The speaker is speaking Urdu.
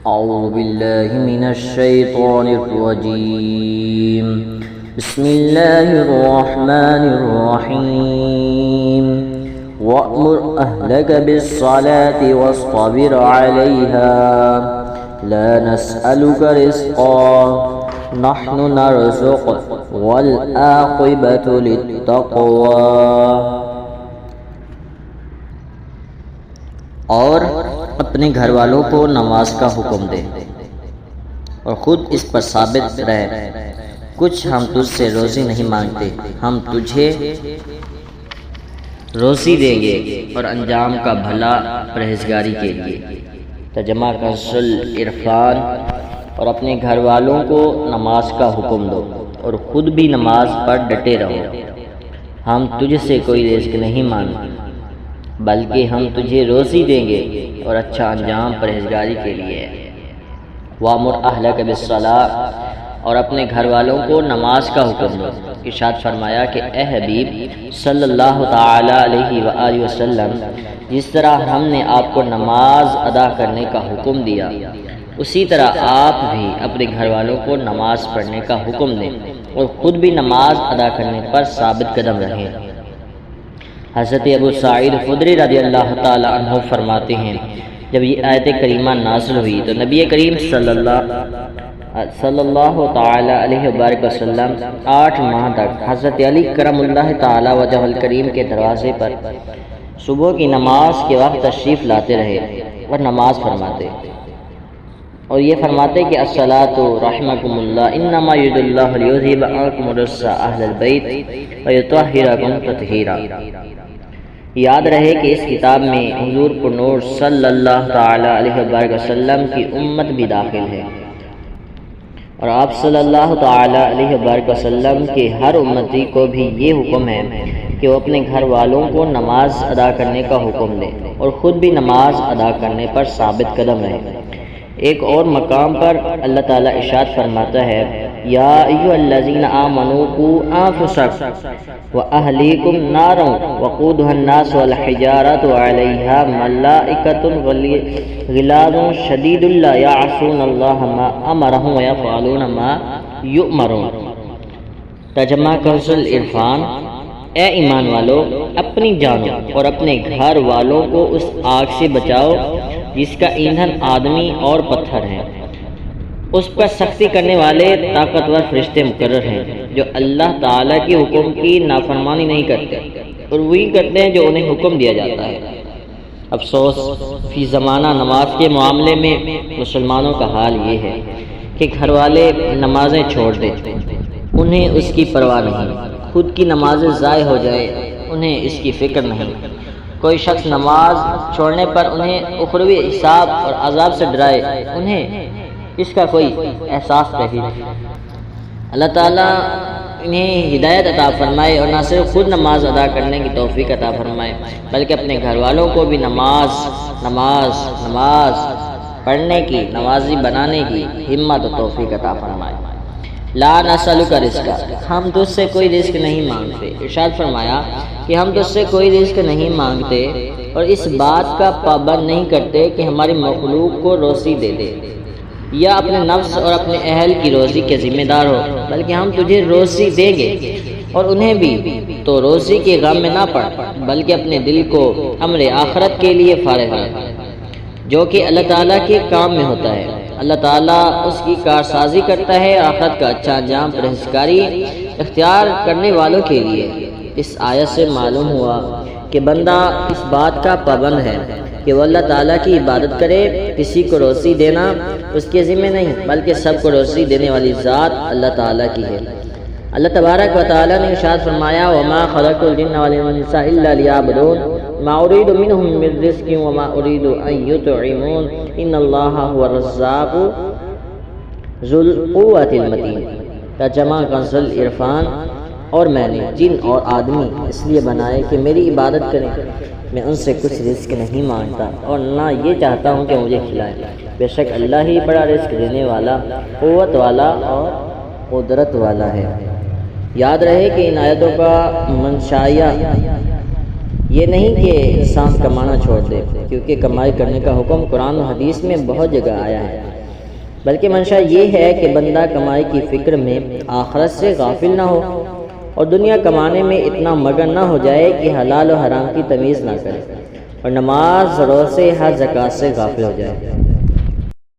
أعوذ بالله من الشيطان الرجيم. بسم الله الرحمن الرحيم. وأمر أهلك بالصلاة واصطبر عليها لا نسألك رزقا نحن نرزقك والعاقبة للتقوى. اور اپنے گھر والوں کو نماز کا حکم دے اور خود اس پر ثابت رہ. کچھ ہم تجھ سے روزی نہیں مانگتے، ہم تجھے روزی دیں گے اور انجام کا بھلا پرہیزگاری کے لیے. ترجمہ کنز العرفان. اور اپنے گھر والوں کو نماز کا حکم دو اور خود بھی نماز پر ڈٹے رہو. ہم تجھ سے کوئی رزق نہیں مانگتے بلکہ ہم تجھے روزی دیں گے اور اچھا انجام پرہیزگاری کے لیے ہے. وَأْمُرْ أَهْلَكَ بِالصَّلَاةِ. اور اپنے گھر والوں کو نماز کا حکم دو. ارشاد فرمایا کہ اے حبیب صلی اللہ تعالی علیہ وآلہ وسلم، جس طرح ہم نے آپ کو نماز ادا کرنے کا حکم دیا، اسی طرح آپ بھی اپنے گھر والوں کو نماز پڑھنے کا حکم دیں اور خود بھی نماز ادا کرنے پر ثابت قدم رہیں. حضرت ابو سعید خدری رضی اللہ تعالی عنہ فرماتے ہیں، جب یہ آیت کریمہ نازل ہوئی تو نبی کریم صلی اللہ تعالی علیہ وآلہ وسلم 8 ماہ تک حضرت علی کرم اللہ تعالی وجہ الکریم کے دروازے پر صبح کی نماز کے وقت تشریف لاتے رہے اور نماز فرماتے اور یہ فرماتے کہ الصلاۃ رحمکم اللہ انما یرید اللہ لیذھب عنکم الرجس اہل البیت ویطہرکم تطہیرا. یاد رہے کہ اس کتاب میں حضور پر نور صلی اللہ تعالی علیہ وآلہ وسلم کی امت بھی داخل ہے اور آپ صلی اللہ تعالی علیہ وآلہ وسلم کے ہر امتی کو بھی یہ حکم ہے کہ وہ اپنے گھر والوں کو نماز ادا کرنے کا حکم دے اور خود بھی نماز ادا کرنے پر ثابت قدم رہے. ایک اور مقام پر اللہ تعالیٰ ارشاد فرماتا ہے، یا ایھا الذین آمنوا قوا انفسکم واہلیکم نارا وقودھا الناس والحجارۃ علیہا ملائکۃ غلاظ شدید لا یعصون اللہ ما امرہم ویفعلون ما یؤمرون. ترجمہ کنز العرفان. اے ایمان والو، اپنی جانوں اور اپنے گھر والوں کو اس آگ سے بچاؤ جس کا ایندھن آدمی اور پتھر ہے. اس پر سختی کرنے والے طاقتور فرشتے مقرر ہیں جو اللہ تعالیٰ کے حکم کی نافرمانی نہیں کرتے اور وہی کرتے ہیں جو انہیں حکم دیا جاتا ہے. افسوس فی زمانہ نماز کے معاملے میں مسلمانوں کا حال یہ ہے کہ گھر والے نمازیں چھوڑ دیتے، انہیں اس کی پرواہ نہیں. خود کی نمازیں ضائع ہو جائے انہیں اس کی فکر نہیں. کوئی شخص نماز چھوڑنے پر انہیں اخروی حساب اور عذاب سے ڈرائے، انہیں اس کا کوئی احساس نہیں. اللہ تعالیٰ انہیں ہدایت عطا فرمائے اور نہ صرف خود نماز ادا کرنے کی توفیق عطا فرمائے بلکہ اپنے گھر والوں کو بھی نماز پڑھنے کی، نمازی بنانے کی ہمت و توفیق عطا فرمائے. لا نسألک رزقا. ہم تجھ سے کوئی رزق نہیں مانگتے. ارشاد فرمایا کہ ہم تجھ سے کوئی رزق نہیں مانگتے اور اس بات کا پابند نہیں کرتے کہ ہماری مخلوق کو روزی دے دے یا اپنے نفس اور اپنے اہل کی روزی کے ذمہ دار ہو، بلکہ ہم تجھے روزی دیں گے اور انہیں بھی تو روزی کے غم میں نہ پڑ بلکہ اپنے دل کو امر آخرت کے لیے فارغ رکھ جو کہ اللہ تعالیٰ کے کام میں ہوتا ہے. اللہ تعالیٰ اس کی کارسازی کرتا ہے آخرت کا اچھا انجام پرہیزگاری اختیار کرنے والوں کے لیے. اس آیت سے معلوم ہوا کہ بندہ اس بات کا پابند ہے کہ وہ اللہ تعالیٰ کی عبادت کرے. کسی کو روزی دینا اس کے ذمہ نہیں بلکہ سب کو روزی دینے والی ذات اللہ تعالیٰ کی ہے. اللہ تبارک و تعالیٰ نے ارشاد فرمایا، وما خلقت الجن والانس الا لیعبدون ما اريد منهم من رزق وما اريد ان يطعمون ان اللہ هو الرزاق ذو القوة المتین. ترجمہ کنز العرفان. اور میں نے جن اور آدمی اس لیے بنائے کہ میری عبادت کریں، میں ان سے کچھ رزق نہیں مانگتا اور نہ یہ چاہتا ہوں کہ مجھے کھلائیں. بے شک اللہ ہی بڑا رزق دینے والا، قوت والا اور قدرت والا ہے. یاد رہے کہ ان آیتوں کا منشائیہ یہ نہیں کہ انسان کمانا چھوڑ دے، کیونکہ کمائی کرنے کا حکم قرآن و حدیث میں بہت جگہ آیا ہے، بلکہ منشا یہ ہے کہ بندہ کمائی کی فکر میں آخرت سے غافل نہ ہو اور دنیا کمانے میں اتنا مگن نہ ہو جائے کہ حلال و حرام کی تمیز نہ کرے اور نماز روزے حج زکوٰۃ سے غافل ہو جائے۔